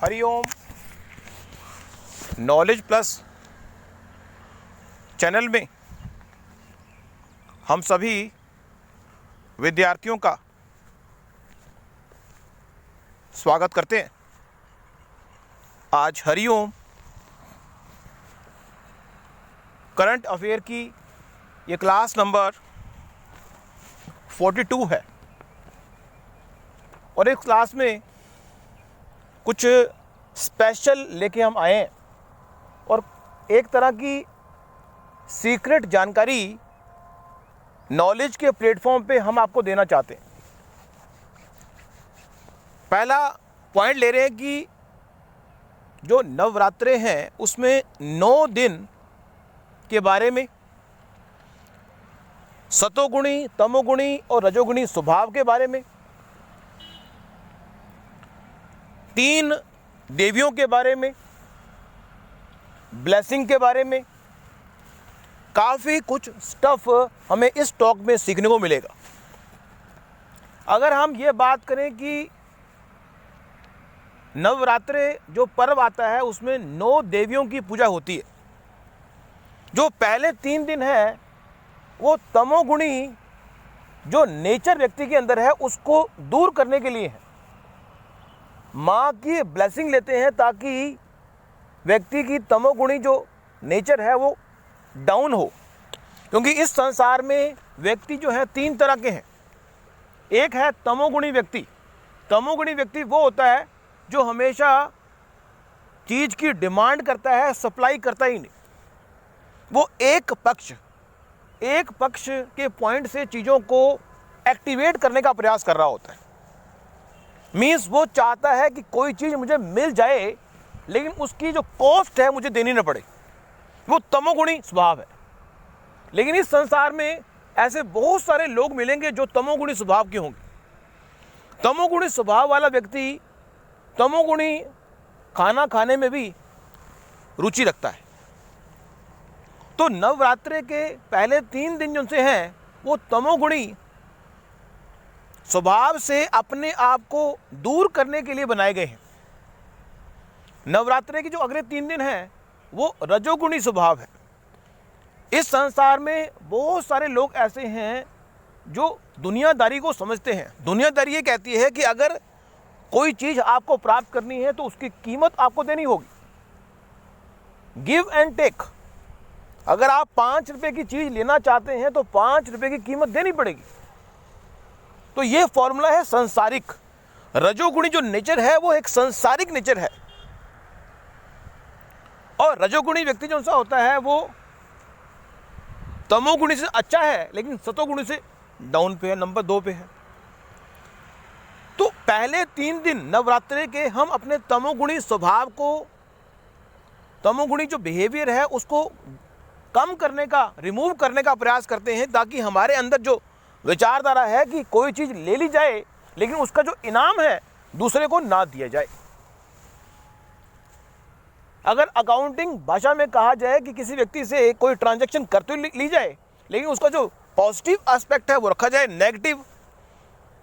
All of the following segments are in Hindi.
हरिओम। नॉलेज प्लस चैनल में हम सभी विद्यार्थियों का स्वागत करते हैं। आज हरिओम करंट अफेयर की ये क्लास नंबर 42 है और इस क्लास में कुछ स्पेशल लेके हम आए हैं और एक तरह की सीक्रेट जानकारी नॉलेज के प्लेटफॉर्म पे हम आपको देना चाहते हैं। पहला पॉइंट ले रहे हैं कि जो नवरात्रे हैं उसमें 9 दिन के बारे में, सतोगुणी, तमोगुणी और रजोगुणी स्वभाव के बारे में, 3 देवियों के बारे में, ब्लेसिंग के बारे में, काफ़ी कुछ स्टफ हमें इस टॉक में सीखने को मिलेगा। अगर हम ये बात करें कि नवरात्रे जो पर्व आता है उसमें 9 देवियों की पूजा होती है। जो पहले 3 दिन है वो तमोगुणी जो नेचर व्यक्ति के अंदर है उसको दूर करने के लिए है। माँ की ब्लेसिंग लेते हैं ताकि व्यक्ति की तमोगुणी जो नेचर है वो डाउन हो, क्योंकि इस संसार में व्यक्ति जो है 3 तरह के हैं। एक है तमोगुणी व्यक्ति। तमोगुणी व्यक्ति वो होता है जो हमेशा चीज़ की डिमांड करता है, सप्लाई करता ही नहीं। वो एक पक्ष के पॉइंट से चीज़ों को एक्टिवेट करने का प्रयास कर रहा होता है। मीन्स वो चाहता है कि कोई चीज़ मुझे मिल जाए लेकिन उसकी जो कॉस्ट है मुझे देनी न पड़े। वो तमोगुणी स्वभाव है। लेकिन इस संसार में ऐसे बहुत सारे लोग मिलेंगे जो तमोगुणी स्वभाव के होंगे। तमोगुणी स्वभाव वाला व्यक्ति तमोगुणी खाना खाने में भी रुचि रखता है। तो नवरात्रे के पहले 3 दिन जो से हैं वो तमोगुणी स्वभाव से अपने आप को दूर करने के लिए बनाए गए हैं। नवरात्रे के जो अगले 3 दिन हैं वो रजोगुणी स्वभाव है। इस संसार में बहुत सारे लोग ऐसे हैं जो दुनियादारी को समझते हैं। दुनियादारी ये कहती है कि अगर कोई चीज़ आपको प्राप्त करनी है तो उसकी कीमत आपको देनी होगी। Give and take. अगर आप 5 रुपए की चीज़ लेना चाहते हैं तो 5 रुपए की कीमत देनी पड़ेगी। तो ये फॉर्मूला है संसारिक। रजोगुणी जो नेचर है वो एक संसारिक नेचर है और रजोगुणी व्यक्ति जो सा होता है वो तमोगुणी से अच्छा है लेकिन सतोगुणी से डाउन पे है, नंबर 2 पे है। तो पहले 3 दिन नवरात्रे के हम अपने तमोगुणी स्वभाव को, तमोगुणी जो बिहेवियर है उसको कम करने का, रिमूव करने का प्रयास करते हैं ताकि हमारे अंदर जो विचारधारा है कि कोई चीज़ ले ली जाए लेकिन उसका जो इनाम है दूसरे को ना दिया जाए। अगर अकाउंटिंग भाषा में कहा जाए कि किसी व्यक्ति से कोई ट्रांजैक्शन करते ली जाए लेकिन उसका जो पॉजिटिव एस्पेक्ट है वो रखा जाए, negative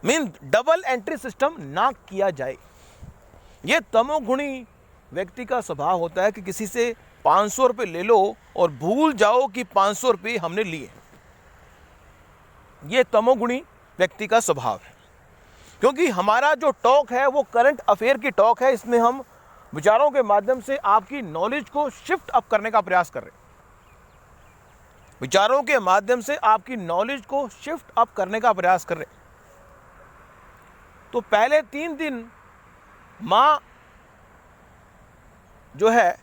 mean double entry system ना किया जाए। ये तमोगुणी व्यक्ति का स्वभाव होता है कि किसी से 500 रुपये ले लो और भूल जाओ कि 500 रुपये हमने लिए। ये तमोगुणी व्यक्ति का स्वभाव है। क्योंकि हमारा जो टॉक है वो करंट अफेयर की टॉक है। इसमें हम विचारों के माध्यम से आपकी नॉलेज को शिफ्ट अप करने का प्रयास कर रहे हैं। विचारों के माध्यम से आपकी नॉलेज को शिफ्ट अप करने का प्रयास कर रहे हैं। तो पहले 3 दिन माँ जो है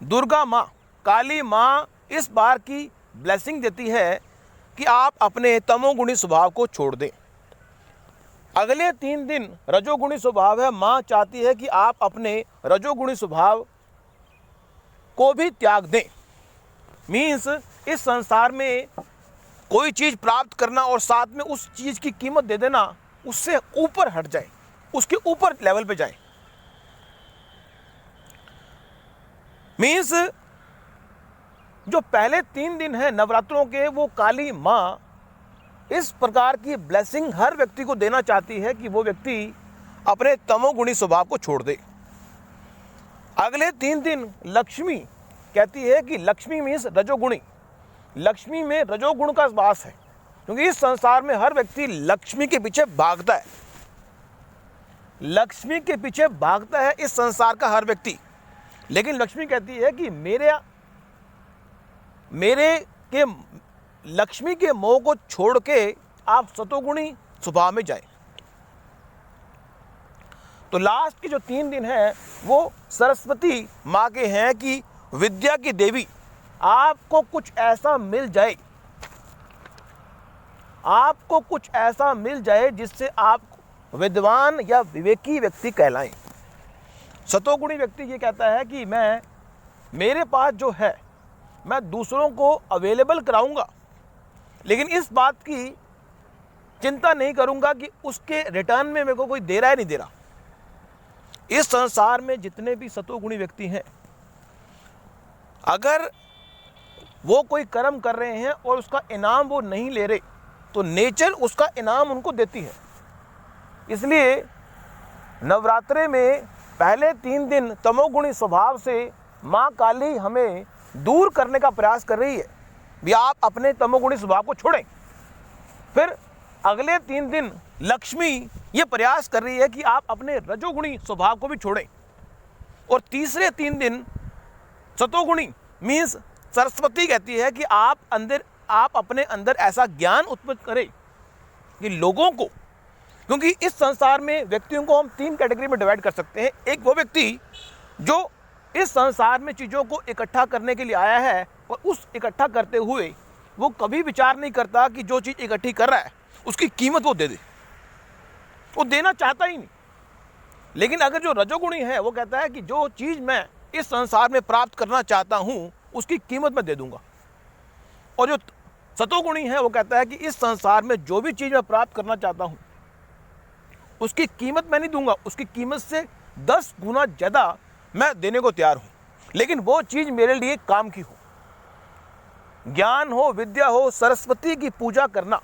दुर्गा माँ, काली माँ इस बार की ब्लेसिंग देती है कि आप अपने तमोगुणी स्वभाव को छोड़ दें। अगले 3 दिन रजोगुणी स्वभाव है। माँ चाहती है कि आप अपने रजोगुणी स्वभाव को भी त्याग दें। मीन्स इस संसार में कोई चीज़ प्राप्त करना और साथ में उस चीज़ की कीमत दे देना, उससे ऊपर हट जाए, उसके ऊपर लेवल पे जाए। मीन्स जो पहले 3 दिन हैं नवरात्रों के वो काली माँ इस प्रकार की ब्लेसिंग हर व्यक्ति को देना चाहती है कि वो व्यक्ति अपने तमोगुणी स्वभाव को छोड़ दे। अगले 3 दिन लक्ष्मी कहती है कि लक्ष्मी मीन्स रजोगुणी, लक्ष्मी में रजोगुण का वास है, क्योंकि इस संसार में हर व्यक्ति लक्ष्मी के पीछे भागता है, लक्ष्मी के पीछे भागता है इस संसार का हर व्यक्ति। लेकिन लक्ष्मी कहती है कि लक्ष्मी के मोह को छोड़ के आप सतोगुणी स्वभाव में जाएं। तो लास्ट के जो 3 दिन हैं वो सरस्वती माँ के हैं कि विद्या की देवी, आपको कुछ ऐसा मिल जाए, आपको कुछ ऐसा मिल जाए जिससे आप विद्वान या विवेकी व्यक्ति कहलाएं। सतोगुणी व्यक्ति ये कहता है कि मेरे पास जो है मैं दूसरों को अवेलेबल कराऊंगा, लेकिन इस बात की चिंता नहीं करूंगा कि उसके रिटर्न में मेरे को कोई दे रहा है नहीं दे रहा। इस संसार में जितने भी सतोगुणी व्यक्ति हैं, अगर वो कोई कर्म कर रहे हैं और उसका इनाम वो नहीं ले रहे, तो नेचर उसका इनाम उनको देती है। इसलिए नवरात्रे में पहले 3 दिन तमोगुणी स्वभाव से माँ काली हमें दूर करने का प्रयास कर रही है भी आप अपने तमोगुणी स्वभाव को छोड़ें। फिर अगले 3 दिन लक्ष्मी ये प्रयास कर रही है कि आप अपने रजोगुणी स्वभाव को भी छोड़ें। और तीसरे 3 दिन सतोगुणी मीन्स सरस्वती कहती है कि आप अपने अंदर ऐसा ज्ञान उत्पन्न करें कि लोगों को, क्योंकि इस संसार में व्यक्तियों को हम 3 कैटेगरी में डिवाइड कर सकते हैं। एक वो व्यक्ति जो इस संसार में चीज़ों को इकट्ठा करने के लिए आया है और उस इकट्ठा करते हुए वो कभी विचार नहीं करता कि जो चीज़ इकट्ठी कर रहा है उसकी कीमत वो दे दे, वो देना चाहता ही नहीं। लेकिन अगर जो रजोगुणी है वो कहता है कि जो चीज़ मैं इस संसार में प्राप्त करना चाहता हूँ उसकी कीमत मैं दे दूंगा। और जो सतोगुणी है वो कहता है कि इस संसार में जो भी चीज़ मैं प्राप्त करना चाहता हूँ उसकी कीमत मैं नहीं दूंगा, उसकी कीमत से 10 गुना ज़्यादा मैं देने को तैयार हूँ, लेकिन वो चीज़ मेरे लिए काम की हो। ज्ञान हो, विद्या हो, सरस्वती की पूजा करना।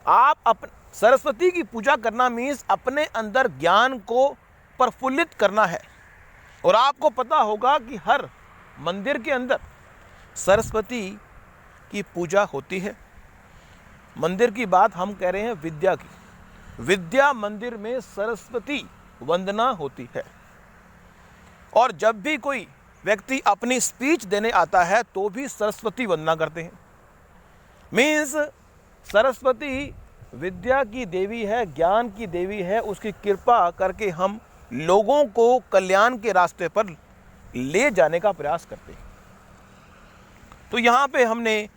आप सरस्वती की पूजा करना मीन्स अपने अंदर ज्ञान को प्रफुल्लित करना है। और आपको पता होगा कि हर मंदिर के अंदर सरस्वती की पूजा होती है। मंदिर की बात हम कह रहे हैं विद्या की। विद्या मंदिर में सरस्वती वंदना होती है। और जब भी कोई व्यक्ति अपनी स्पीच देने आता है तो भी सरस्वती वंदना करते हैं। मीन्स सरस्वती विद्या की देवी है, ज्ञान की देवी है, उसकी कृपा करके हम लोगों को कल्याण के रास्ते पर ले जाने का प्रयास करते हैं। तो यहाँ पे हमने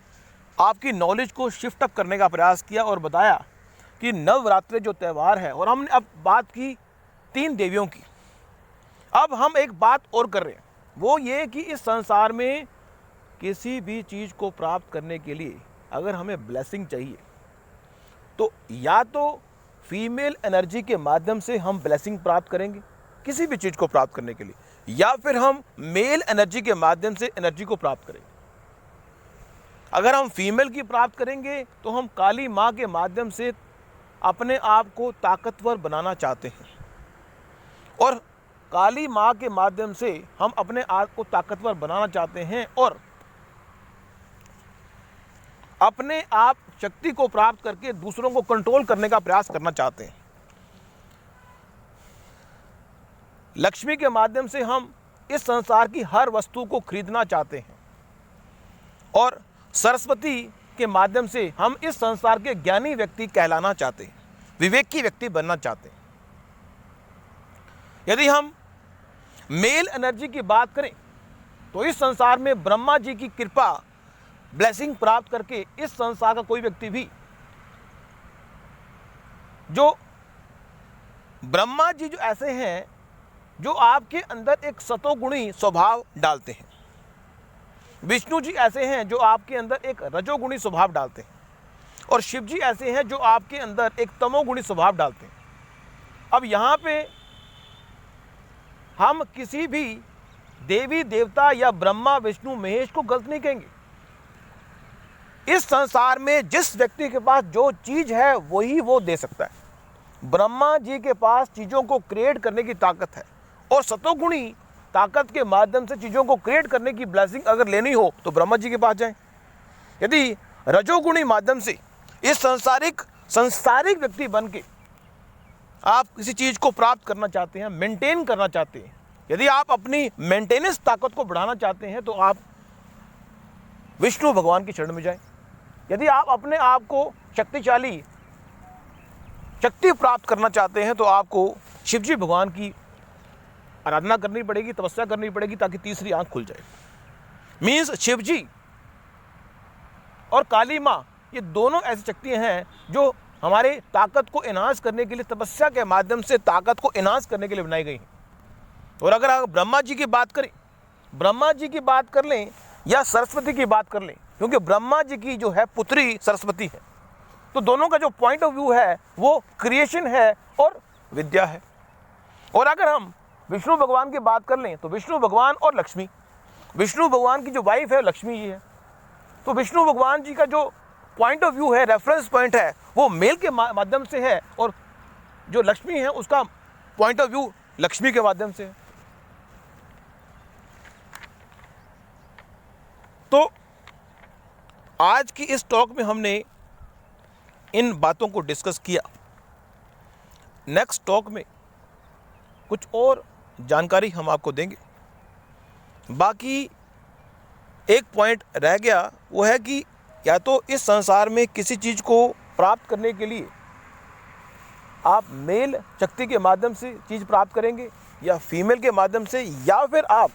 आपकी नॉलेज को शिफ्ट अप करने का प्रयास किया और बताया कि नवरात्रि जो त्यौहार है, और हमने अब बात की 3 देवियों की। अब हम एक बात और कर रहे हैं, वो ये कि इस संसार में किसी भी चीज़ को प्राप्त करने के लिए अगर हमें ब्लेसिंग चाहिए तो या तो फीमेल एनर्जी के माध्यम से हम ब्लेसिंग प्राप्त करेंगे किसी भी चीज़ को प्राप्त करने के लिए, या फिर हम मेल एनर्जी के माध्यम से एनर्जी को प्राप्त करेंगे। अगर हम फीमेल की प्राप्त करेंगे तो हम काली माँ के माध्यम से अपने आप को ताकतवर बनाना चाहते हैं, और काली माँ के माध्यम से हम अपने आप को ताकतवर बनाना चाहते हैं और अपने आप शक्ति को प्राप्त करके दूसरों को कंट्रोल करने का प्रयास करना चाहते हैं। लक्ष्मी के माध्यम से हम इस संसार की हर वस्तु को खरीदना चाहते हैं, और सरस्वती के माध्यम से हम इस संसार के ज्ञानी व्यक्ति कहलाना चाहते हैं, विवेकी व्यक्ति बनना चाहते हैं। यदि हम मेल एनर्जी की बात करें तो इस संसार में ब्रह्मा जी की कृपा, ब्लेसिंग प्राप्त करके इस संसार का कोई व्यक्ति भी, जो ब्रह्मा जी जो ऐसे हैं जो आपके अंदर एक सतोगुणी स्वभाव डालते हैं, विष्णु जी ऐसे हैं जो आपके अंदर एक रजोगुणी स्वभाव डालते हैं, और शिव जी ऐसे हैं जो आपके अंदर एक तमोगुणी स्वभाव डालते हैं। अब यहाँ पे हम किसी भी देवी देवता या ब्रह्मा विष्णु महेश को गलत नहीं कहेंगे। इस संसार में जिस व्यक्ति के पास जो चीज़ है वही वो दे सकता है। ब्रह्मा जी के पास चीज़ों को क्रिएट करने की ताकत है, और सतोगुणी ताकत के माध्यम से चीज़ों को क्रिएट करने की ब्लेसिंग अगर लेनी हो तो ब्रह्मा जी के पास जाएं। यदि रजोगुणी माध्यम से इस संसारिक व्यक्ति बन के आप किसी चीज़ को प्राप्त करना चाहते हैं, मेंटेन करना चाहते हैं, यदि आप अपनी मेंटेनेंस ताकत को बढ़ाना चाहते हैं तो आप विष्णु भगवान की शरण में जाएं। यदि आप अपने आप को शक्तिशाली शक्ति प्राप्त करना चाहते हैं तो आपको शिवजी भगवान की आराधना करनी पड़ेगी, तपस्या करनी पड़ेगी ताकि तीसरी आंख खुल जाए। मीन्स शिवजी और काली माँ ये दोनों ऐसी शक्तियाँ हैं जो हमारे ताकत को एनहांस करने के लिए, तपस्या के माध्यम से ताकत को एनहांस करने के लिए बनाई गई हैं। और अगर आप ब्रह्मा जी की बात करें, ब्रह्मा जी की बात कर लें या सरस्वती की बात कर लें, क्योंकि ब्रह्मा जी की जो है पुत्री सरस्वती है, तो दोनों का जो पॉइंट ऑफ व्यू है वो क्रिएशन है और विद्या है। और अगर हम विष्णु भगवान की बात कर लें तो विष्णु भगवान और लक्ष्मी, विष्णु भगवान की जो वाइफ है लक्ष्मी जी है, तो विष्णु भगवान जी का जो पॉइंट ऑफ व्यू है, रेफरेंस पॉइंट है, वो मेल के माध्यम से है और जो लक्ष्मी है उसका पॉइंट ऑफ व्यू लक्ष्मी के माध्यम से है। तो आज की इस टॉक में हमने इन बातों को डिस्कस किया। नेक्स्ट टॉक में कुछ और जानकारी हम आपको देंगे। बाकी एक पॉइंट रह गया, वो है कि या तो इस संसार में किसी चीज़ को प्राप्त करने के लिए आप मेल शक्ति के माध्यम से चीज़ प्राप्त करेंगे या फीमेल के माध्यम से, या फिर आप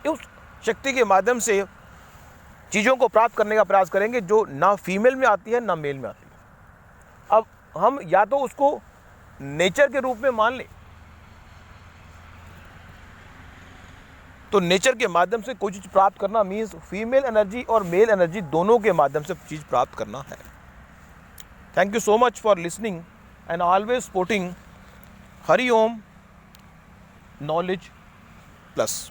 उस शक्ति के माध्यम से चीज़ों को प्राप्त करने का प्रयास करेंगे जो ना फीमेल में आती है ना मेल में आती है। अब हम या तो उसको नेचर के रूप में मान लें, तो नेचर के माध्यम से कोई चीज़ प्राप्त करना मीन्स फीमेल एनर्जी और मेल एनर्जी दोनों के माध्यम से चीज़ प्राप्त करना है। Thank you so much for listening and always supporting Hari Om knowledge plus.